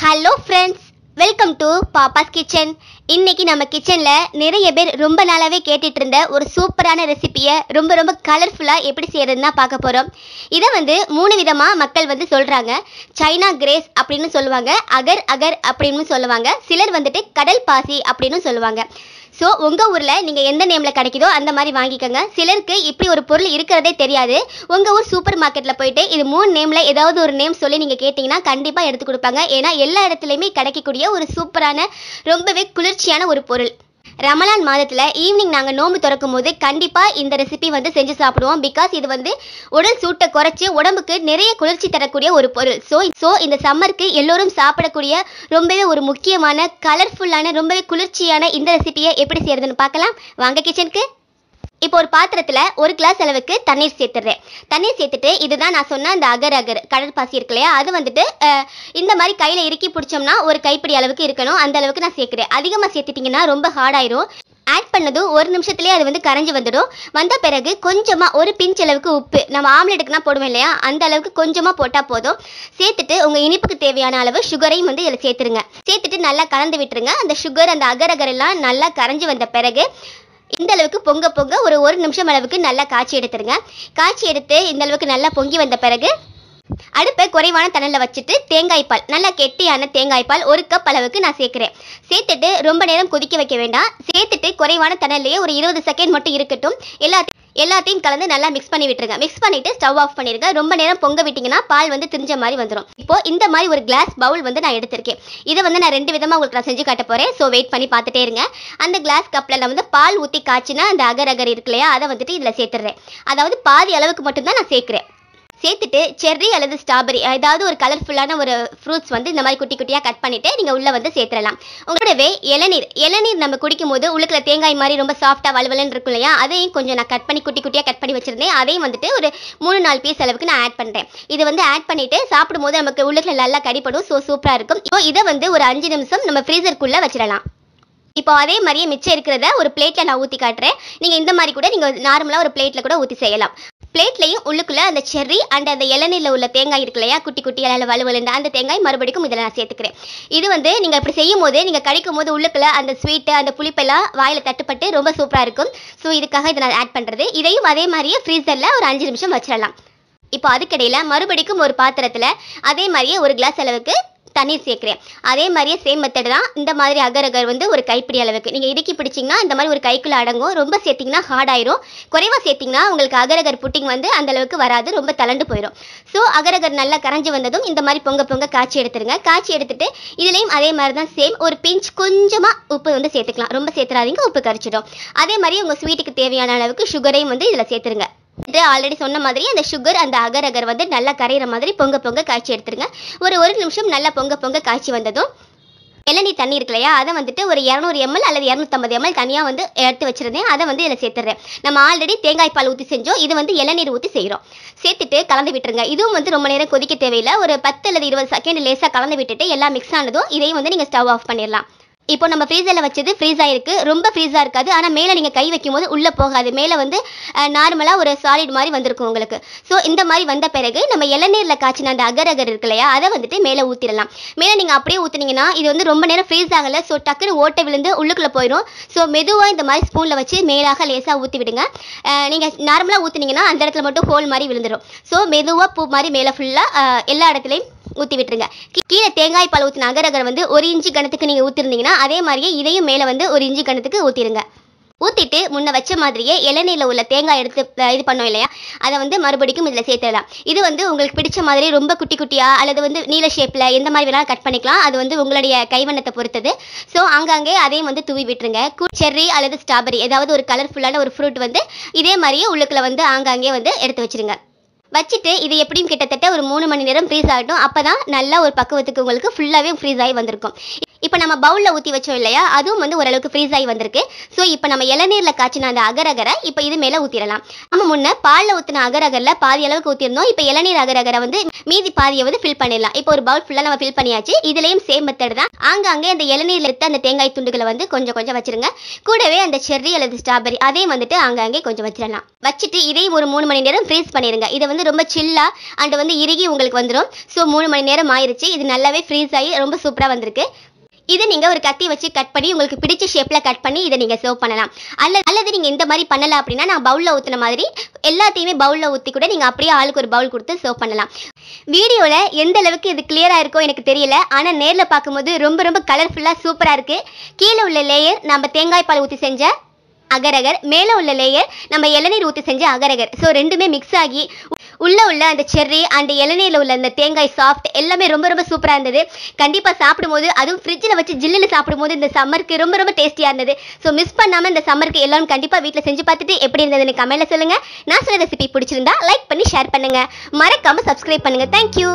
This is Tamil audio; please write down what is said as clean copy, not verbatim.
Hello friends, welcome to Pappa's kitchen. இன்னைக்கு நம்ம கிச்சனில் நிறைய பேர் ரொம்ப நாளாகவே கேட்டுட்டு இருந்த ஒரு சூப்பரான ரெசிபியை ரொம்ப கலர்ஃபுல்லாக எப்படி செய்யறதுன்னா பார்க்க போகிறோம். இதை வந்து 3 விதமாக மக்கள் வந்து சொல்கிறாங்க. சைனா கிரேஸ் அப்படின்னு சொல்லுவாங்க, அகர் அகர் அப்படின்னு சொல்லுவாங்க, சிலர் வந்துட்டு கடல் பாசி அப்படின்னு சொல்லுவாங்க. ஸோ உங்கள் ஊரில் நீங்கள் எந்த நேமில் கிடைக்குதோ அந்த மாதிரி வாங்கிக்கோங்க. சிலருக்கு இப்படி ஒரு பொருள் இருக்கிறதே தெரியாது. உங்கள் ஊர் சூப்பர் மார்க்கெட்டில் போயிட்டு இது 3 நேமில் ஏதாவது ஒரு நேம் சொல்லி நீங்கள் கேட்டிங்கன்னா கண்டிப்பாக எடுத்து கொடுப்பாங்க. ஏன்னா எல்லா இடத்துலையுமே கிடைக்கக்கூடிய ஒரு சூப்பரான ரொம்பவே குளிர்ச்சியான ஒரு பொருள். ரமலான் மாதத்தில் ஈவினிங் நாங்கள் நோம்பு திறக்கும் போது கண்டிப்பாக இந்த ரெசிபி வந்து செஞ்சு சாப்பிடுவோம். பிகாஸ் இது வந்து உடல் சூட்டை குறைச்சி உடம்புக்கு நிறைய குளிர்ச்சி தரக்கூடிய ஒரு பொருள். ஸோ இந்த சம்மருக்கு எல்லோரும் சாப்பிடக்கூடிய ரொம்பவே ஒரு முக்கியமான கலர்ஃபுல்லான ரொம்பவே குளிர்ச்சியான இந்த ரெசிபியை எப்படி செய்யறதுன்னு பார்க்கலாம். வாங்க கிச்சனுக்கு. இப்போ ஒரு பாத்திரத்தில் 1 கிளாஸ் அளவுக்கு தண்ணீர் சேர்த்துடுறேன். தண்ணீர் சேர்த்துட்டு இதுதான் நான் சொன்ன அந்த அகர் அகர் கடற்பாசி இருக்கு இல்லையா, அது வந்துட்டு இந்த மாதிரி கையில் இறுக்கி பிடிச்சோம்னா ஒரு கைப்பிடி அளவுக்கு இருக்கணும், அந்த அளவுக்கு நான் சேர்க்குறேன். அதிகமாக சேர்த்துட்டிங்கன்னா ரொம்ப ஹார்டாயிரும். ஆட் பண்ணதும் 1 நிமிஷத்துலேயே அது வந்து கரைஞ்சி வந்துடும். வந்த பிறகு கொஞ்சமாக ஒரு பிஞ்ச் அளவுக்கு உப்பு, நம்ம ஆம்லெட்டுக்குனா போடுவோம் இல்லையா, அந்த அளவுக்கு கொஞ்சமாக போட்டால் போதும். சேர்த்துட்டு உங்கள் இனிப்புக்கு தேவையான அளவு சுகரையும் வந்து இதில் சேர்த்துருங்க. சேர்த்துட்டு நல்லா கலந்து விட்டுருங்க. அந்த சுகர் அந்த அகர் அகர் எல்லாம் நல்லா கரைஞ்சி வந்த பிறகு இந்த அளவுக்கு பொங்க ஒரு நிமிஷம் அளவுக்கு நல்லா காய்ச்சி எடுத்துருங்க. காய்ச்சி எடுத்து இந்த அளவுக்கு நல்லா பொங்கி வந்த பிறகு அடுப்பை குறைவான தண்ணியில் வச்சுட்டு தேங்காய் பால், நல்லா கெட்டியான தேங்காய் பால் 1 கப் அளவுக்கு நான் சேர்க்குறேன். சேர்த்துட்டு ரொம்ப நேரம் கொதிக்க வைக்க வேண்டாம். சேர்த்துட்டு குறைவான தண்ணிலேயே ஒரு 20 செகண்ட் மட்டும் இருக்கட்டும். எல்லாத்தையும் கலந்து நல்லா மிக்ஸ் பண்ணி விட்டுருங்க. மிக்ஸ் பண்ணிட்டு ஸ்டவ் ஆஃப் பண்ணிருங்க. ரொம்ப நேரம் பொங்க விட்டிங்கன்னா பால் வந்து திரிஞ்ச மாதிரி வந்துடும். இப்போ இந்த மாதிரி ஒரு கிளாஸ் பவுல் வந்து நான் எடுத்திருக்கேன். இதை வந்து நான் 2 விதமாக உங்களுக்கு நான் செஞ்சு காட்ட போகிறேன். ஸோ வெயிட் பண்ணி பார்த்துட்டே இருங்க. அந்த கிளாஸ் கப்பில் நான் வந்து பால் ஊற்றி காய்ச்சினா அந்த அகர் அகர் இருக்கு இல்லையா, அதை வந்துட்டு இதில் சேர்த்துடுறேன். அதாவது பாதி அளவுக்கு மட்டும்தான் நான் சேர்க்குறேன். சேர்த்துட்டு செர்ரி அல்லது ஸ்ட்ராபெரி ஏதாவது ஒரு கலர்ஃபுல்லான ஒரு ஃப்ரூட்ஸ் வந்து இந்த மாதிரி குட்டி குட்டியாக கட் பண்ணிவிட்டு நீங்கள் உள்ளே வந்து சேர்த்துடலாம். உங்களோடவே இளநீர் நம்ம குடிக்கும் போது உள்ளுக்குள்ள தேங்காய் மாதிரி ரொம்ப சாஃப்டாக வலுவலன்னு இருக்கும் இல்லையா, அதையும் கொஞ்சம் நான் கட் பண்ணி குட்டி குட்டியாக கட் பண்ணி வச்சுருந்தேன். அதையும் வந்துட்டு ஒரு 3-4 பீஸ் அளவுக்கு நான் ஆட் பண்ணுறேன். இது வந்து ஆட் பண்ணிவிட்டு சாப்பிடும்போது நமக்கு உள்ளுக்குள்ள நல்லா கடிப்படும். ஸோ சூப்பராக இருக்கும். இப்போ இதை வந்து ஒரு 5 நிமிஷம் நம்ம ஃப்ரீசருக்குள்ளே வச்சிடலாம். இப்போ அதே மாதிரியே மிச்சம் இருக்கிறத ஒரு பிளேட்டில் நான் ஊற்றி காட்டுறேன். நீங்கள் இந்த மாதிரி கூட நீங்கள் நார்மலாக ஒரு பிளேட்டில் கூட ஊற்றி செய்யலாம். பிளேட்லையும் உள்ளுக்குள்ளே அந்த செர்ரி அண்ட் அந்த இளநீரில் உள்ள தேங்காய் இருக்கு இல்லையா, குட்டி குட்டி வலுவலுண்டு அந்த தேங்காய் மறுபடியும் இதில் நான் சேர்த்துக்கிறேன். இது வந்து நீங்கள் இப்படி செய்யும் போது நீங்கள் கடிக்கும் போது உள்ளுக்குள்ளே அந்த ஸ்வீட்டு அந்த புளிப்பெல்லாம் வாயில் தட்டுப்பட்டு ரொம்ப சூப்பராக இருக்கும். ஸோ இதுக்காக இதை நான் ஆட் பண்ணுறது. இதையும் அதே மாதிரியே ஃப்ரீசரில் ஒரு 5 நிமிஷம் வச்சிடலாம். இப்போ அதுக்கிடையில் மறுபடியும் ஒரு பாத்திரத்தில் அதே மாதிரியே 1 கிளாஸ் அளவுக்கு தண்ணீர் சேர்க்குறேன். அதே மாதிரியே சேம் மெத்தட் தான். இந்த மாதிரி அகர் அகர் வந்து ஒரு கைப்பிடி அளவுக்கு நீங்கள் இறுக்கி பிடிச்சிங்கன்னா இந்த மாதிரி ஒரு கைக்குள்ளே அடங்கும். ரொம்ப சேர்த்திங்கன்னா ஹார்ட் ஆயிரும். குறைவாக சேர்த்திங்கன்னா உங்களுக்கு அகர் அகர் புட்டிங் வந்து அந்த அளவுக்கு வராது, ரொம்ப தளண்டு போயிடும். ஸோ அகர் அகர் நல்லா கரைஞ்சி வந்ததும் இந்த மாதிரி பொங்க காய்ச்சி எடுத்துருங்க. காய்ச்சி எடுத்துட்டு இதுலேயும் அதே மாதிரி தான் சேம் ஒரு பிஞ்ச் கொஞ்சமாக உப்பு வந்து சேர்த்துக்கலாம். ரொம்ப சேர்த்துறாதீங்க, உப்பு கரைச்சிடும். அதே மாதிரி உங்கள் ஸ்வீட்டுக்கு தேவையான அளவுக்கு சுகரையும் வந்து இதில் சேர்த்துருங்க. ஆல்ரெடி சொன்ன மாதிரி அந்த சுகர் அந்த அகர் அகர் வந்து நல்லா கரையிற மாதிரி பொங்க காய்ச்சி எடுத்துருங்க. ஒரு நிமிஷம் நல்லா பொங்க காய்ச்சி வந்ததும் இளநீர் தண்ணி இருக்கு இல்லையா, அதை வந்துட்டு ஒரு 200 ml அல்லது 250 ml தனியாக வந்து எடுத்து வச்சிருந்தேன். அதை வந்து இதில் சேர்த்துறேன். நம்ம ஆல்ரெடி தேங்காய் பால் ஊற்றி செஞ்சோம், இது வந்து இளநீர் ஊற்றி செய்கிறோம். சேர்த்துட்டு கலந்து விட்டுருங்க. இதுவும் வந்து ரொம்ப நேரம் கொதிக்க தேவையில்லை. ஒரு 10 அல்லது 20 செகண்ட் லேசாக கலந்து விட்டுட்டு எல்லாம் மிக்ஸ் ஆனதும் இதையும் வந்து நீங்கள் ஸ்டவ் ஆஃப் பண்ணிடலாம். இப்போ நம்ம ஃப்ரீசரில் வச்சது ஃப்ரீஸ் ஆகிருக்கு. ரொம்ப ஃப்ரீஸாக இருக்காது, ஆனால் மேலே நீங்கள் கை வைக்கும் போது உள்ளே போகாது. மேலே வந்து நார்மலாக ஒரு சாலிட் மாதிரி வந்திருக்கும் உங்களுக்கு. ஸோ இந்த மாதிரி வந்த பிறகு நம்ம இளநீரில் காய்ச்சின அந்த அகர் அகர் இருக்கு இல்லையா, அதை வந்துட்டு மேலே ஊற்றிடலாம். மேலே நீங்கள் அப்படியே ஊற்றுனீங்கன்னா இது வந்து ரொம்ப நேரம் ஃப்ரீஸ் ஆகலை. ஸோ டக்குன்னு ஓட்டை விழுந்து உள்ளுக்குள்ளே போயிடும். ஸோ மெதுவாக இந்த மாதிரி ஸ்பூனில் வச்சு மேலாக லேசாக ஊற்றி விடுங்க. நீங்கள் நார்மலாக ஊற்றுனீங்கன்னா அந்த இடத்துல மட்டும் ஹோல் மாதிரி விழுந்துடும். ஸோ மெதுவாக பூ மாதிரி மேலே ஃபுல்லாக எல்லா இடத்துலையும் ஊற்றி விட்டுருங்க. கீழே தேங்காய் பால் ஊற்றின அகர் அகர் வந்து 1 இன்ச்சு கணத்துக்கு நீங்கள் ஊற்றிருந்தீங்கன்னா அதே மாதிரியே இதையும் மேலே வந்து 1 இன்ச்சு கணத்துக்கு ஊற்றிடுங்க. ஊற்றிட்டு முன்ன வச்ச மாதிரியே இளநீரில் உள்ள தேங்காய் எடுத்து இது பண்ணோம் இல்லையா, அதை வந்து மறுபடியும் இதில் சேர்த்துடலாம். இது வந்து உங்களுக்கு பிடிச்ச மாதிரி ரொம்ப குட்டி குட்டியாக அல்லது வந்து நீல ஷேப்பில் எந்த மாதிரி வேணாலும் கட் பண்ணிக்கலாம். அது வந்து உங்களுடைய கைவண்ணத்தை பொறுத்தது. ஸோ அங்கங்கே அதையும் வந்து தூவி விட்டுருங்க. செர்ரி அல்லது ஸ்ட்ராபெரி ஏதாவது ஒரு கலர்ஃபுல்லான ஒரு ஃப்ரூட் வந்து இதே மாதிரியே உள்ளுக்குள்ளே வந்து ஆங்காங்கே வந்து எடுத்து வச்சுருங்க. வச்சுட்டு இது எப்படியும் கிட்டத்தட்ட ஒரு 3 மணி நேரம் ஃப்ரீஸ் ஆகட்டும். அப்போ தான் நல்லா ஒரு பக்குவத்துக்கு உங்களுக்கு ஃபுல்லாகவே ஃப்ரீஸ் ஆகி வந்திருக்கும். இப்போ நம்ம பவுலில் ஊற்றி வச்சோம் இல்லையா, அதுவும் வந்து ஓரளவுக்கு ஃப்ரீஸ் ஆகி வந்திருக்கு. ஸோ இப்போ நம்ம இளநீரில் காய்ச்சின அந்த அகரகரை இப்போ இது மேலே ஊற்றிடலாம். நம்ம முன்னே பாலில் ஊற்றின அகரகரில் பாதி அளவுக்கு ஊற்றிருந்தோம். இப்போ இளநீர் அகரகரை வந்து மீதி பாதியை வந்து ஃபில் பண்ணிடலாம். இப்போ ஒரு பவுல் ஃபுல்லாக நம்ம ஃபில் பண்ணியாச்சு. இதுலேயும் சேம் மெத்தட் தான். ஆங்காங்கே அந்த இளநீரில் எடுத்து அந்த தேங்காய் துண்டுகளை வந்து கொஞ்சம் கொஞ்சம் வச்சிருங்க. கூடவே அந்த செர்ரி அல்லது ஸ்ட்ராபெரி அதையும் வந்துட்டு ஆங்காங்கே கொஞ்சம் வச்சிடலாம். வச்சுட்டு இதையும் ஒரு 3 மணி நேரம் ஃப்ரீஸ் பண்ணிடுங்க. இதை வந்து ரொம்ப சில்லா அண்ட் வந்து இறுகி உங்களுக்கு வந்துடும். ஸோ 3 மணி நேரம் ஆயிருச்சு. இது நல்லாவே ஃப்ரீஸ் ஆகி ரொம்ப சூப்பராக வந்திருக்கு. இதை நீங்கள் ஒரு கத்தி வச்சு கட் பண்ணி உங்களுக்கு பிடிச்ச ஷேப்பில் கட் பண்ணி இதை நீங்கள் சர்வ் பண்ணலாம். அல்லது நீங்கள் இந்த மாதிரி பண்ணல அப்படின்னா நான் பவுலில் ஊற்றின மாதிரி எல்லாத்தையுமே பவுலில் ஊற்றி கூட நீங்கள் அப்படியே ஆளுக்கு ஒரு பவுல் கொடுத்து சர்வ் பண்ணலாம். வீடியோவில் எந்த அளவுக்கு இது கிளியராக இருக்கோ எனக்கு தெரியல. ஆனால் நேரில் பார்க்கும்போது ரொம்ப ரொம்ப கலர்ஃபுல்லாக சூப்பராக இருக்குது. கீழே உள்ள லேயர் நம்ம தேங்காய் பால் ஊற்றி செஞ்ச அகரகர், மேலே உள்ள லேயர் நம்ம இளநீர் ஊற்றி செஞ்ச அகரகர். ஸோ ரெண்டுமே மிக்ஸ் ஆகி உள்ள அந்த செர்ரி அண்ட் இளநீரில் உள்ள அந்த தேங்காய் சாஃப்ட் எல்லாமே ரொம்ப ரொம்ப சூப்பராக இருந்தது. கண்டிப்பாக சாப்பிடும்போது, அதுவும் ஃப்ரிட்ஜில் வச்சு ஜில்லுன்னு சாப்பிடும்போது இந்த சம்மருக்கு ரொம்ப ரொம்ப டேஸ்டியாக இருந்தது. ஸோ மிஸ் பண்ணாமல் இந்த சம்மருக்கு எல்லாரும் கண்டிப்பாக வீட்டில் செஞ்சு பார்த்துட்டு எப்படி இருந்ததுன்னு கமெண்ட்டில் சொல்லுங்கள். நான் சொன்ன ரெசிபி பிடிச்சிருந்தா லைக் பண்ணி ஷேர் பண்ணுங்கள். மறக்காமல் சப்ஸ்கிரைப் பண்ணுங்கள். தேங்க்யூ.